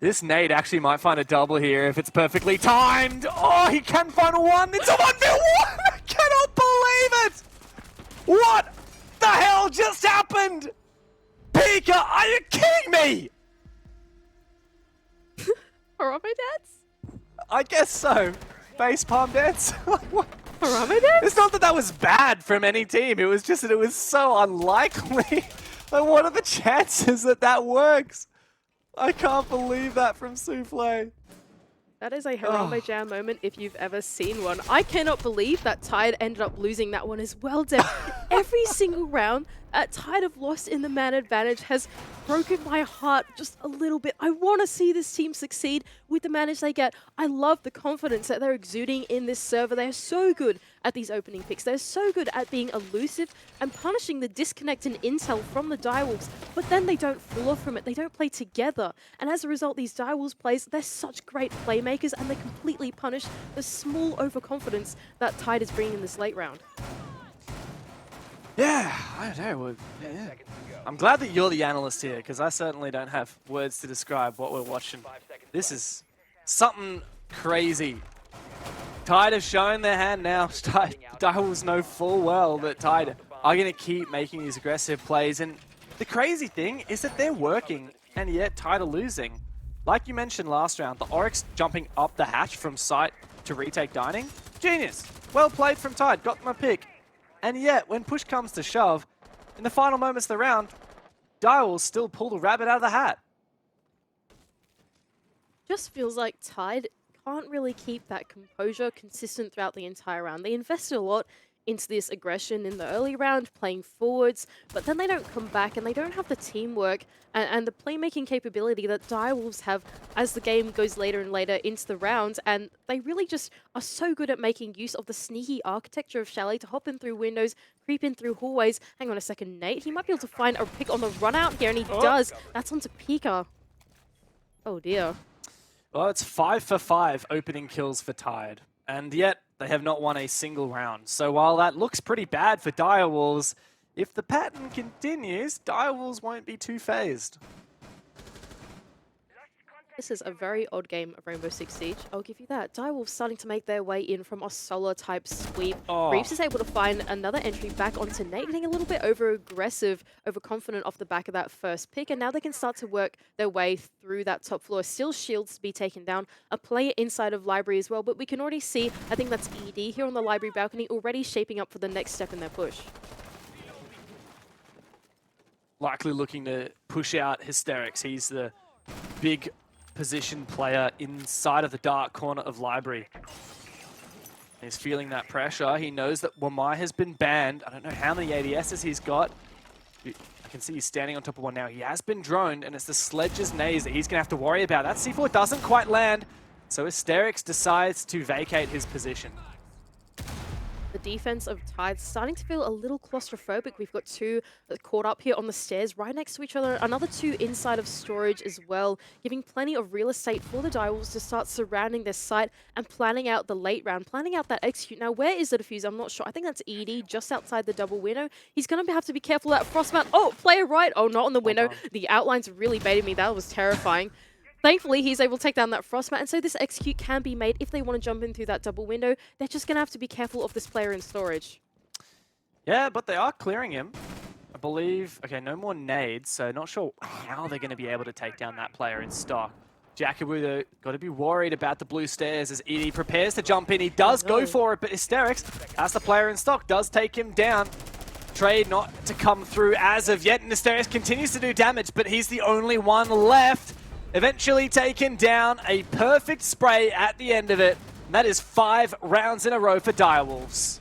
This nade actually might find a double here if it's perfectly timed. Oh, he can find a one. It's a 1v1. I cannot believe it. What the hell just happened? Pika, are you kidding me? Harambe dance? I guess so. Face palm dance. What? Harambe dance? It's not that that was bad from any team. It was just that it was so unlikely. Like, what are the chances that that works? I can't believe that from Souffle. That is a Harambe Jam moment if you've ever seen one. I cannot believe that TYDE ended up losing that one as well, Deb. Every single round that TYDE have lost in the man advantage has broken my heart just a little bit. I want to see this team succeed with the manage they get. I love the confidence that they're exuding in this server. They're so good at these opening picks. They're so good at being elusive and punishing the disconnect and intel from the Direwolves, but then they don't fall off from it. They don't play together. And as a result, these Direwolves plays, they're such great playmakers and they completely punish the small overconfidence that TYDE is bringing in this late round. Yeah, I don't know. Yeah. I'm glad that you're the analyst here, because I certainly don't have words to describe what we're watching. This is something crazy. TYDE have shown their hand now. Direwolves know full well that TYDE are going to keep making these aggressive plays. And the crazy thing is that they're working, and yet TYDE are losing. Like you mentioned last round, the Oryx jumping up the hatch from site to retake dining. Genius. Well played from TYDE. Got them a pick. And yet, when push comes to shove, in the final moments of the round, Direwolves still pull the rabbit out of the hat. Just feels like TYDE can't really keep that composure consistent throughout the entire round. They invested a lot into this aggression in the early round, playing forwards, but then they don't come back and they don't have the teamwork and the playmaking capability that Direwolves have as the game goes later and later into the rounds, and they really just are so good at making use of the sneaky architecture of CHALET to hop in through windows, creep in through hallways. Hang on a second, Nate, he might be able to find a pick on the run out here, and he does. That's onto Pika. Oh dear. Well, it's 5 for 5 opening kills for TYDE, and yet they have not won a single round. So while that looks pretty bad for Direwolves, if the pattern continues, Direwolves won't be too phased. This is a very odd game of Rainbow Six Siege. I'll give you that. Direwolves starting to make their way in from a solo type sweep. Reeves is able to find another entry back onto Nate, getting a little bit over-aggressive, overconfident off the back of that first pick, and now they can start to work their way through that top floor. Still shields to be taken down. A player inside of Library as well, but we can already see, I think that's ED here on the Library balcony, already shaping up for the next step in their push. Likely looking to push out Hysterics. He's the big position player inside of the dark corner of Library. He's feeling that pressure. He knows that Wamai has been banned. I don't know how many ADSs he's got. I can see he's standing on top of one now. He has been droned, and it's the Sledge's Naze that he's going to have to worry about. That C4 doesn't quite land, so Hysterics decides to vacate his position. The defense of TYDE starting to feel a little claustrophobic. We've got two caught up here on the stairs right next to each other. Another two inside of storage as well, giving plenty of real estate for the Direwolves to start surrounding their site and planning out the late round, planning out that execute. Now, where is the defuse? I'm not sure. I think that's ED just outside the double window. He's going to have to be careful of that Frostmount. Oh, player right. Oh, not on the window. The outlines really baited me. That was terrifying. Thankfully, he's able to take down that Frostmat, and so this execute can be made if they want to jump in through that double window. They're just going to have to be careful of this player in storage. Yeah, but they are clearing him. I believe, okay, no more nades, so not sure how they're going to be able to take down that player in stock. Jackabu, though, got to be worried about the blue stairs as ED prepares to jump in. He does go for it, but Hysterics, as the player in stock, does take him down. Trade not to come through as of yet, and Hysterics continues to do damage, but he's the only one left. Eventually taken down, a perfect spray at the end of it. And that is 5 rounds in a row for Direwolves.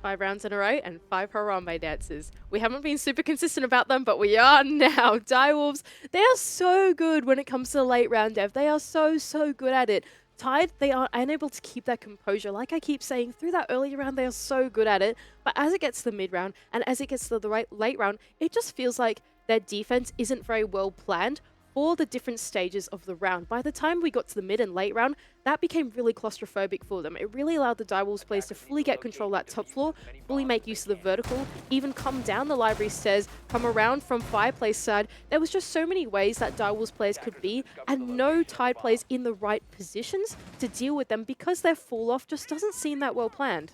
5 rounds in a row and 5 Harambe dances. We haven't been super consistent about them, but we are now. Direwolves, they are so good when it comes to the late round dev. They are so good at it. TYDE, they are unable to keep that composure. Like I keep saying, through that early round, they are so good at it. But as it gets to the mid round and as it gets to the late round, it just feels like their defense isn't very well planned for the different stages of the round. By the time we got to the mid and late round, that became really claustrophobic for them. It really allowed the Direwolves players to fully get control of that top floor, fully make use of the vertical, even come down the Library stairs, come around from Fireplace side. There was just so many ways that Direwolves players could be, and no TYDE players in the right positions to deal with them because their fall-off just doesn't seem that well planned.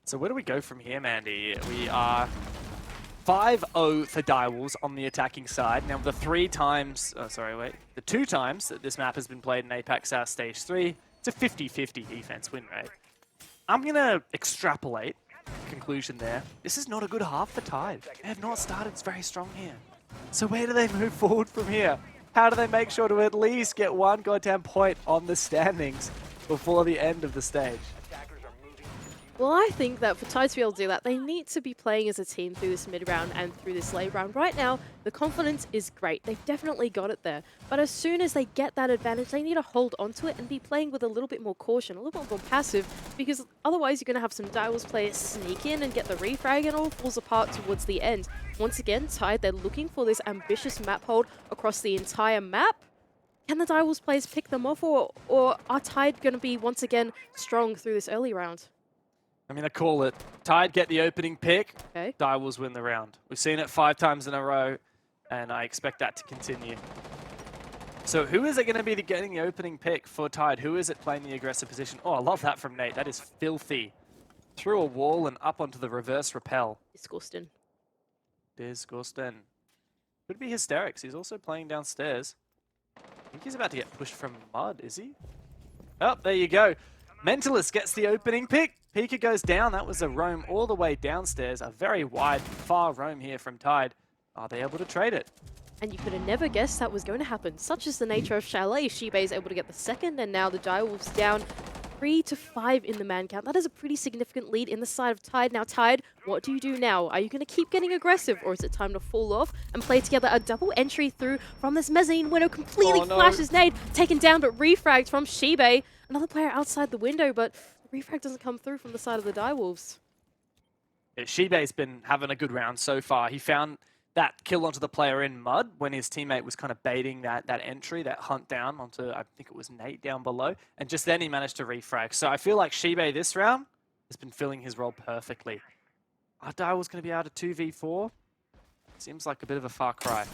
So where do we go from here, Mandy? We are 5-0 for Direwolves on the attacking side. Now, the 2 times that this map has been played in APAC South Stage 3, it's a 50-50 defense win rate. I'm going to extrapolate conclusion there. This is not a good half for TYDE. They have not started very strong here. So where do they move forward from here? How do they make sure to at least get one goddamn point on the standings before the end of the stage? Attackers are moving to defuse. Well, I think that for TYDE to be able to do that, they need to be playing as a team through this mid-round and through this late round. Right now, the confidence is great. They've definitely got it there. But as soon as they get that advantage, they need to hold onto it and be playing with a little bit more caution, a little bit more passive, because otherwise you're going to have some Direwolves players sneak in and get the refrag and it all falls apart towards the end. Once again, TYDE, they're looking for this ambitious map hold across the entire map. Can the Direwolves players pick them off, or are TYDE going to be once again strong through this early round? I'm going to call it. TYDE get the opening pick. Okay. Direwolves win the round. We've seen it 5 times in a row, and I expect that to continue. So who is it going to be getting the opening pick for TYDE? Who is it playing the aggressive position? Oh, I love that from Nate. That is filthy. Through a wall and up onto the reverse rappel. Disgusting. Disgusting. Could be Hysterics. He's also playing downstairs. I think he's about to get pushed from mud, is he? Oh, there you go. Mentalist gets the opening pick. Pika goes down. That was a roam all the way downstairs. A very wide, far roam here from TYDE. Are they able to trade it? And you could have never guessed that was going to happen. Such is the nature of CHALET. Shibei is able to get the second, and now the Direwolves down 3 to 5 in the man count. That is a pretty significant lead in the side of TYDE. Now, TYDE, what do you do now? Are you going to keep getting aggressive, or is it time to fall off and play together a double entry through from this mezzanine window? Completely flashes nade, taken down, but refragged from Shibei. Another player outside the window, but the refrag doesn't come through from the side of the Direwolves. Yeah, Shibei's been having a good round so far. He found that kill onto the player in mud when his teammate was kind of baiting that entry, that hunt down onto, I think it was Nate down below. And just then he managed to refrag. So I feel like Shibei this round has been filling his role perfectly. Are Direwolves going to be able to 2v4? Seems like a bit of a far cry.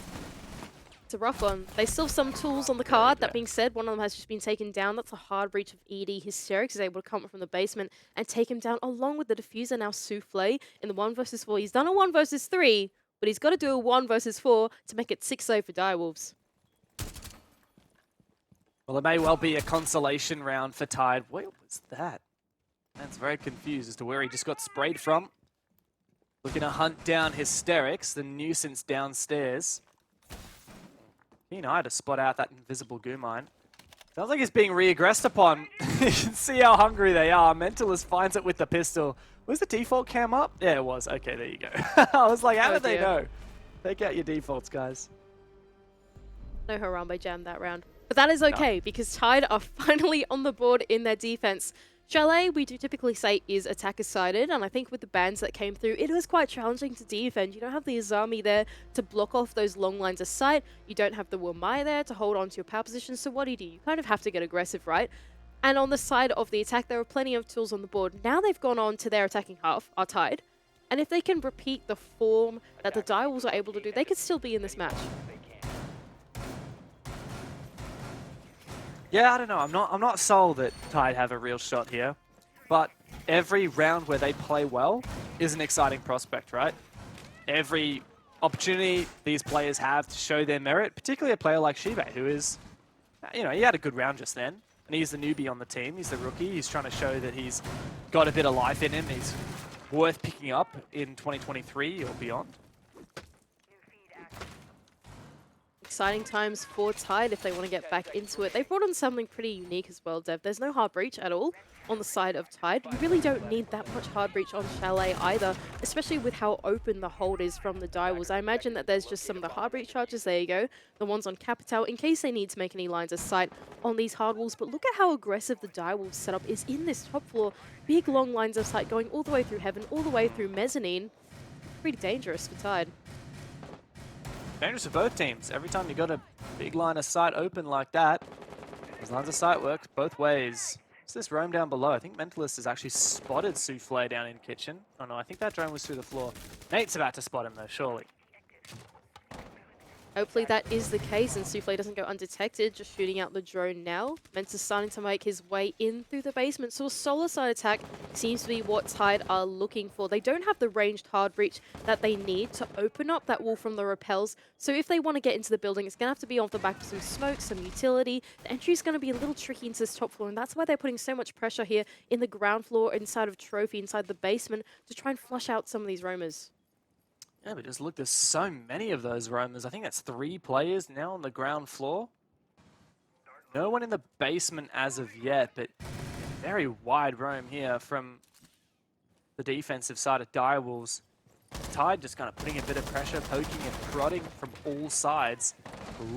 It's a rough one. They still have some tools on the card. That being said, one of them has just been taken down. That's a hard breach of ED. Hysterics is able to come from the basement and take him down along with the diffuser. Now Souffle in the 1 versus 4. He's done a 1 versus 3, but he's got to do a 1 versus 4 to make it 6-0 for Direwolves. Well, it may well be a consolation round for TYDE. What was that? Man's very confused as to where he just got sprayed from. Looking to hunt down Hysterics, the nuisance downstairs. Keen eye to spot out that invisible goo mine. Sounds like he's being re-aggressed upon. You can see how hungry they are. Mentalist finds it with the pistol. Was the default cam up? Yeah, it was. Okay, there you go. I was like, how did they know? Take out your defaults, guys. No Harambe jammed that round. But that is okay, because TYDE are finally on the board in their defense. CHALET, we do typically say, is attacker-sided, and I think with the bans that came through, it was quite challenging to defend. You don't have the Azami there to block off those long lines of sight. You don't have the Wamai there to hold on to your power position, so what do? You kind of have to get aggressive, right? And on the side of the attack, there are plenty of tools on the board. Now they've gone on to their attacking half, are TYDE, and if they can repeat the form that the Direwolves are able to do, they could still be in this match. Yeah, I don't know. I'm not sold that TYDE have a real shot here, but every round where they play well is an exciting prospect, right? Every opportunity these players have to show their merit, particularly a player like Shibei, who is, you know, he had a good round just then, and he's the newbie on the team. He's the rookie. He's trying to show that he's got a bit of life in him. He's worth picking up in 2023 or beyond. Exciting times for TYDE if they want to get back into it. They've brought on something pretty unique as well, Dev. There's no hard breach at all on the side of TYDE. You really don't need that much hard breach on CHALET either, especially with how open the hold is from the Direwolves. I imagine that there's just some of the hard breach charges, there you go, the ones on Capital, in case they need to make any lines of sight on these hard walls. But look at how aggressive the Direwolves setup is in this top floor. Big long lines of sight going all the way through Heaven, all the way through Mezzanine. Pretty dangerous for TYDE. Dangerous for both teams. Every time you got a big line of sight open like that, those lines of sight work both ways. What's this roam down below? I think Mentalist has actually spotted Souffle down in kitchen. Oh no, I think that drone was through the floor. Nate's about to spot him though, surely. Hopefully that is the case and Souffle doesn't go undetected, just shooting out the drone now. Mentalist starting to make his way in through the basement, so a solo side attack seems to be what TYDE are looking for. They don't have the ranged hard breach that they need to open up that wall from the rappels, so if they want to get into the building, it's going to have to be off the back of some smoke, some utility. The entry is going to be a little tricky into this top floor, and that's why they're putting so much pressure here in the ground floor, inside of Trophy, inside the basement, to try and flush out some of these roamers. Yeah, but just look, there's so many of those roamers. I think that's 3 players now on the ground floor. No one in the basement as of yet, but very wide roam here from the defensive side of Direwolves. TYDE just kind of putting a bit of pressure, poking and prodding from all sides,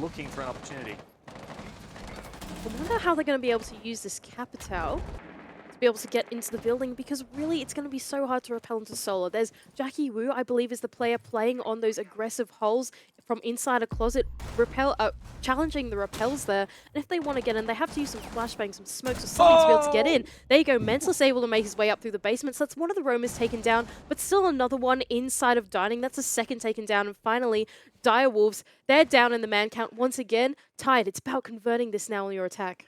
looking for an opportunity. I wonder how they're going to be able to use this Capital to be able to get into the building, because really it's going to be so hard to repel into Solar. There's Jackie Wu, I believe, is the player playing on those aggressive holes from inside a closet, challenging the repels there. And if they want to get in, they have to use some flashbangs, some smokes or something to be able to get in. There you go, Mentalist able to make his way up through the basement. So that's one of the roamers taken down, but still another one inside of Dining. That's a second taken down. And finally, Direwolves, they're down in the man count once again. TYDE, it's about converting this now on your attack.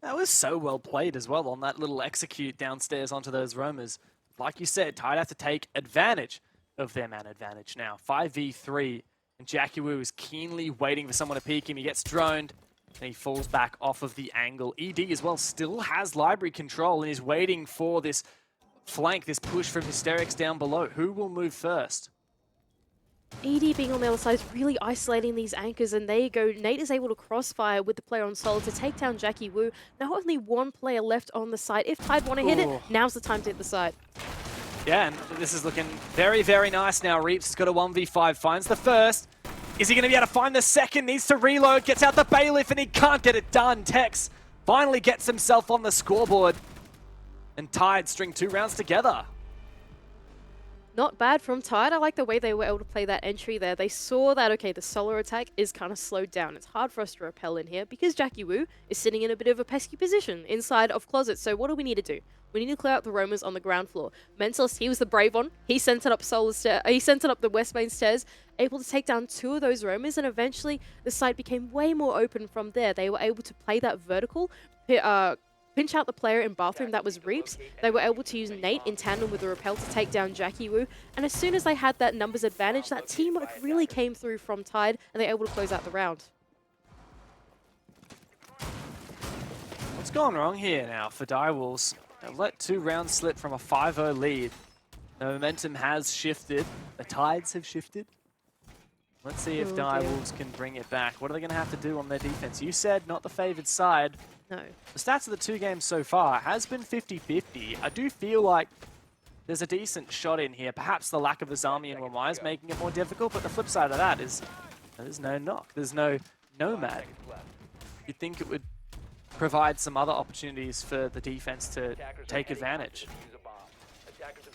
That was so well played as well on that little execute downstairs onto those roamers. Like you said, TYDE have to take advantage of their man advantage now. 5v3, and Jackie Wu is keenly waiting for someone to peek him. He gets droned, and he falls back off of the angle. ED as well still has library control and is waiting for this flank, this push from Hysterics down below. Who will move first? ED being on the other side is really isolating these anchors, and there you go. Nate is able to crossfire with the player on Solar to take down Jackie Wu. Now only one player left on the site. If TYDE want to hit it, now's the time to hit the site. Yeah, and this is looking very, very nice now. Reaps has got a 1v5, finds the first. Is he going to be able to find the second? Needs to reload, gets out the bailiff, and he can't get it done. Tex finally gets himself on the scoreboard. And TYDE string 2 rounds together. Not bad from TYDE. I like the way they were able to play that entry there. They saw that, okay, the Solar attack is kind of slowed down. It's hard for us to repel in here because Jackie Wu is sitting in a bit of a pesky position inside of closets. So what do we need to do? We need to clear out the roamers on the ground floor. Mentalist, he was the brave one. He sent it up he sent it up the west main stairs, able to take down 2 of those roamers, and eventually the site became way more open from there. They were able to play that vertical, pinch out the player in bathroom, that was Reaps. They were able to use Nate in tandem with the repel to take down Jackie Wu. And as soon as they had that numbers advantage, that teamwork really came through from TYDE, and they were able to close out the round. What's gone wrong here now for Direwolves? They've let 2 rounds slip from a 5-0 lead. The momentum has shifted. The tides have shifted. Let's see if Direwolves can bring it back. What are they going to have to do on their defense? You said not the favored side. No. The stats of the 2 games so far has been 50-50. I do feel like there's a decent shot in here. Perhaps the lack of Azami and Wamai is making it more difficult, but the flip side of that is there's no knock. There's no Nomad. You'd think it would provide some other opportunities for the defense to take advantage.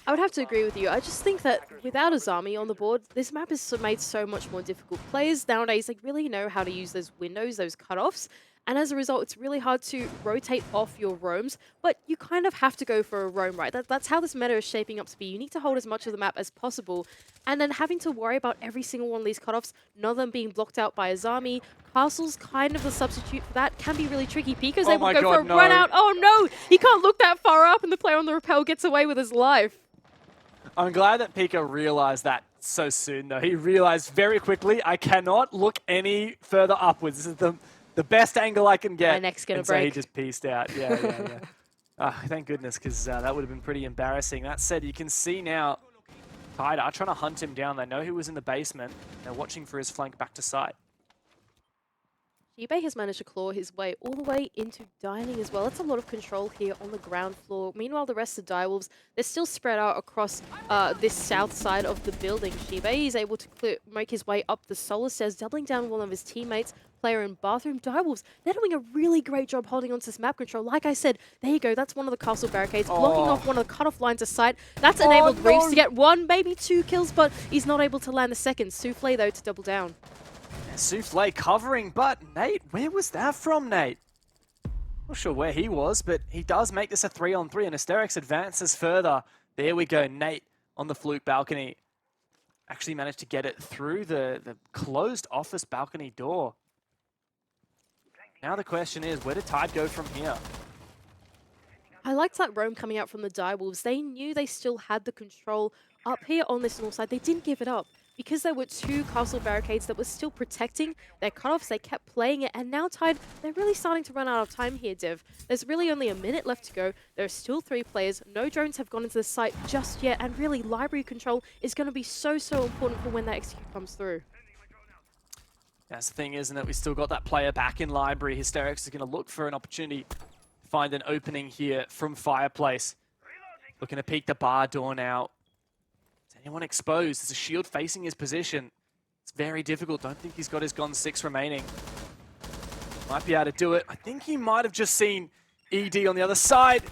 I would have to agree with you. I just think that without Azami on the board, this map is made so much more difficult. Players nowadays, like, really know how to use those windows, those cutoffs. And as a result, it's really hard to rotate off your roams, but you kind of have to go for a roam, right? That's how this meta is shaping up to be. You need to hold as much of the map as possible, and then having to worry about every single one of these cutoffs, none of them being blocked out by Azami. Castle's kind of the substitute for that. Can be really tricky. Pika's able to go for a run out. Oh no! He can't look that far up, and the player on the rappel gets away with his life. I'm glad that Pika realized that so soon, though. He realized very quickly, I cannot look any further upwards. This is the best angle I can get. My neck's gonna and break. So he just pieced out. Yeah. Thank goodness, because that would have been pretty embarrassing. That said, you can see now TYDE are trying to hunt him down. They know he was in the basement. They're watching for his flank back to site. eBay has managed to claw his way all the way into Dining as well. That's a lot of control here on the ground floor. Meanwhile, the rest of Direwolves, they're still spread out across this south side of the building. Shibei is able to make his way up the Solar stairs, doubling down one of his teammates. Player in bathroom. Direwolves, they're doing a really great job holding on to this map control. Like I said, there you go. That's one of the castle barricades, blocking off one of the cutoff lines of sight. That's enabled Reaps to get 1, maybe 2 kills, but he's not able to land the second. Souffle, though, to double down. Souffle covering, but Nate, where was that from, Nate? Not sure where he was, but he does make this a 3-on-3, and Hysterics advances further. There we go, Nate on the fluke balcony. Actually managed to get it through the closed office balcony door. Now the question is, where did TYDE go from here? I liked that roam coming out from the Direwolves. They knew they still had the control up here on this north side. They didn't give it up. because there were 2 castle barricades that were still protecting their cutoffs, they kept playing it, and now Tide, they're really starting to run out of time here, Div. There's really only a minute left to go. There are still 3 players. No drones have gone into the site just yet, and really library control is going to be so important for when that execute comes through. That's the thing, isn't it? We still got that player back in library. Hysterics is going to look for an opportunity to find an opening here from Fireplace. Looking to peek the bar door now. Is anyone exposed? There's a shield facing his position. It's very difficult. Don't think he's got his Gon 6 remaining. Might be able to do it. I think he might have just seen ED on the other side.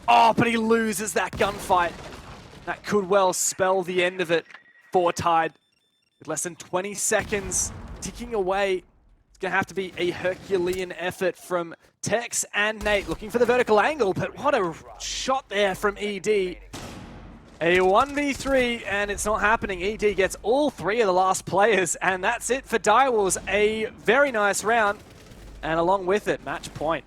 Oh, but he loses that gunfight. That could well spell the end of it for Tide. With less than 20 seconds ticking away, it's going to have to be a Herculean effort from Tex and Nate. Looking for the vertical angle, but what a shot there from ED. A 1v3, and it's not happening. ED gets all 3 of the last players, and that's it for Direwolves. A very nice round, and along with it, match point.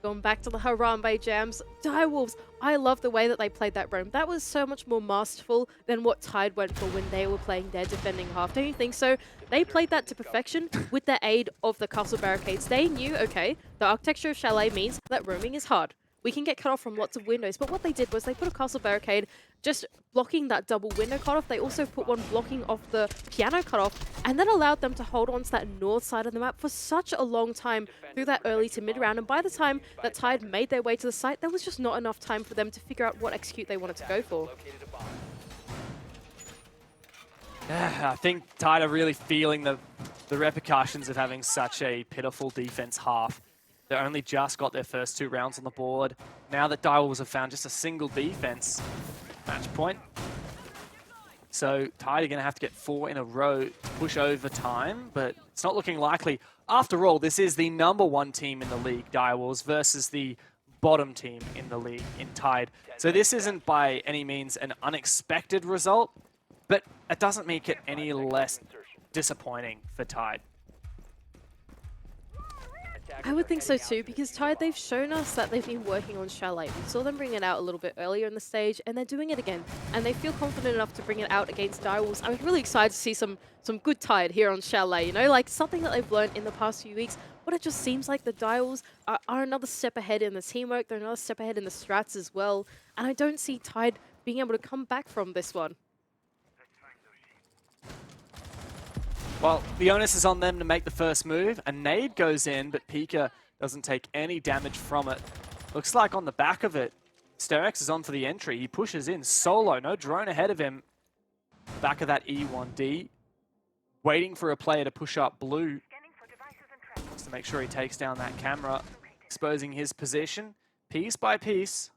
Going back to the Harambe jams, Direwolves, I love the way that they played that roam. That was so much more masterful than what Tide went for when they were playing their defending half. Don't you think so? They played that to perfection with the aid of the castle barricades. They knew, okay, the architecture of Chalet means that roaming is hard. We can get cut off from lots of windows, but what they did was they put a castle barricade just blocking that double window cutoff. They also put one blocking off the piano cutoff, and that allowed them to hold on to that north side of the map for such a long time through that early to mid round. And by the time that Tide made their way to the site, there was just not enough time for them to figure out what execute they wanted to go for. I think Tide are really feeling the repercussions of having such a pitiful defense half. They only just got their first 2 rounds on the board. Now that Direwolves have found just a single defense, match point. So Tide are going to have to get 4 in a row to push over time, but it's not looking likely. After all, this is the #1 team in the league, Direwolves, versus the bottom team in the league in Tide. So this isn't by any means an unexpected result, but it doesn't make it any less disappointing for Tide. I would think so too, because Tide, they've shown us that they've been working on Chalet. We saw them bring it out a little bit earlier in the stage, and they're doing it again. And they feel confident enough to bring it out against Direwolves. I'm really excited to see some good Tide here on Chalet, you know, like something that they've learned in the past few weeks. But it just seems like the Direwolves are another step ahead in the teamwork. They're another step ahead in the strats as well. And I don't see Tide being able to come back from this one. Well, the onus is on them to make the first move. A nade goes in, but Pika doesn't take any damage from it. Looks like on the back of it, Sterex is on for the entry. He pushes in solo, no drone ahead of him. Back of that E1D, waiting for a player to push up blue. Just to make sure he takes down that camera, exposing his position. Piece by piece,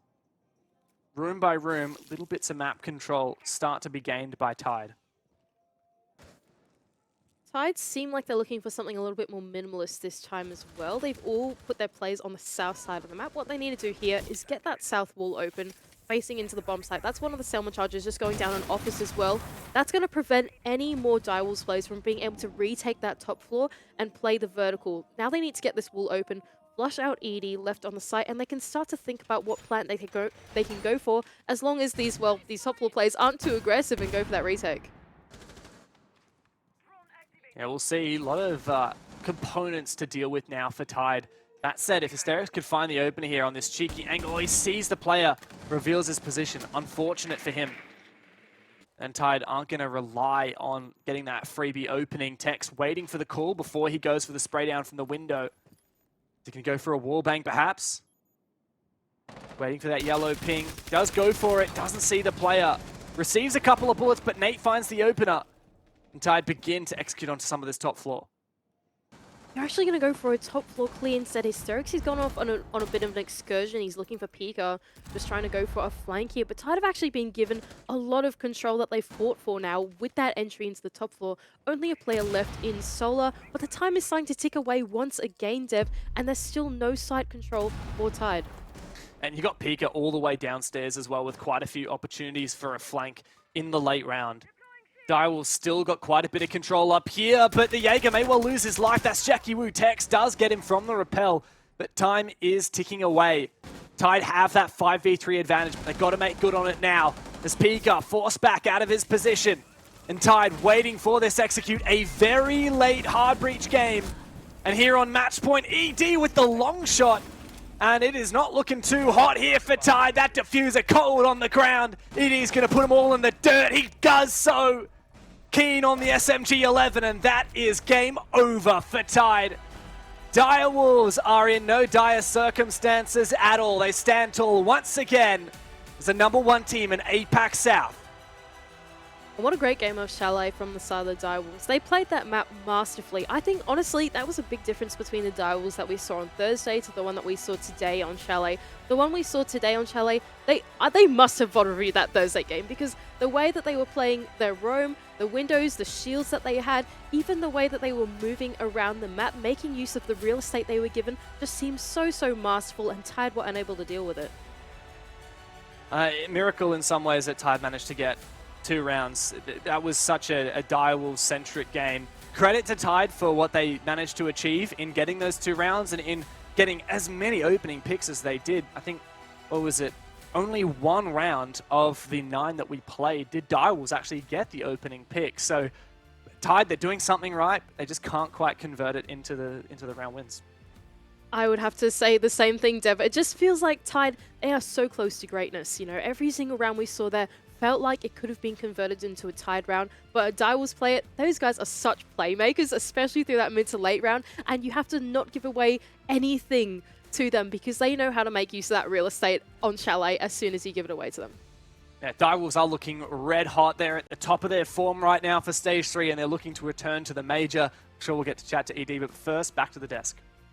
room by room, little bits of map control start to be gained by Tide. Tide seem like they're looking for something a little bit more minimalist this time as well. They've all put their plays on the south side of the map. What they need to do here is get that south wall open, facing into the bomb site. That's one of the Selma charges just going down on office as well. That's going to prevent any more Direwolves plays from being able to retake that top floor and play the vertical. Now they need to get this wall open, flush out ED left on the site, and they can start to think about what plant they can go for, as long as these top floor plays aren't too aggressive and go for that retake. Yeah, we'll see. A lot of components to deal with now for Tide. That said, if Hysterics could find the opener here on this cheeky angle, he sees the player, reveals his position. Unfortunate for him. And Tide aren't going to rely on getting that freebie opening. Tex waiting for the call before he goes for the spray down from the window. He can go for a wallbang, perhaps. Waiting for that yellow ping. Does go for it. Doesn't see the player. Receives a couple of bullets, but Nate finds the opener. And Tide begin to execute onto some of this top floor. They're actually going to go for a top floor clear instead. Hysterics, he's gone off on a bit of an excursion. He's looking for Pika, just trying to go for a flank here. But Tide have actually been given a lot of control that they've fought for now with that entry into the top floor. Only a player left in Solar, but the time is starting to tick away once again, Dev, and there's still no site control for Tide. And you got Pika all the way downstairs as well, with quite a few opportunities for a flank in the late round. Direwolves still got quite a bit of control up here, but the Jaeger may well lose his life. That's Jackie Wu. Tex does get him from the rappel, but time is ticking away. Tide have that 5v3 advantage, but they've got to make good on it now. As Pika forced back out of his position. And TYDE waiting for this execute. A very late hard breach game. And here on match point, ED with the long shot. And it is not looking too hot here for TYDE. That diffuser cold on the ground. ED's going to put them all in the dirt. He does so. Keen on the SMG-11, and that is game over for TYDE. Direwolves are in no dire circumstances at all. They stand tall once again as the #1 team in APAC South. And what a great game of CHALET from the side of the Direwolves. They played that map masterfully. I think, honestly, that was a big difference between the Direwolves that we saw on Thursday to the one that we saw today on CHALET. The one we saw today on CHALET, they must have bottom-reviewed that Thursday game, because the way that they were playing their roam, the windows, the shields that they had, even the way that they were moving around the map, making use of the real estate they were given, just seemed so masterful, and TYDE were unable to deal with it. Miracle in some ways that TYDE managed to get 2 rounds. That was such a Direwolves-centric game. Credit to TYDE for what they managed to achieve in getting those 2 rounds and in getting as many opening picks as they did. I think, what was it? Only 1 round of the 9 that we played did Direwolves actually get the opening pick. So TYDE, they're doing something right. They just can't quite convert it into the round wins. I would have to say the same thing, Dev. It just feels like TYDE, they are so close to greatness. You know, every single round we saw there felt like it could have been converted into a TYDE round, but a Direwolves play it. Those guys are such playmakers, especially through that mid to late round, and you have to not give away anything to them because they know how to make use of that real estate on CHALET as soon as you give it away to them. Yeah, Direwolves are looking red hot. They're at the top of their form right now for Stage 3, and they're looking to return to the major. I'm sure we'll get to chat to ED, but first, back to the desk.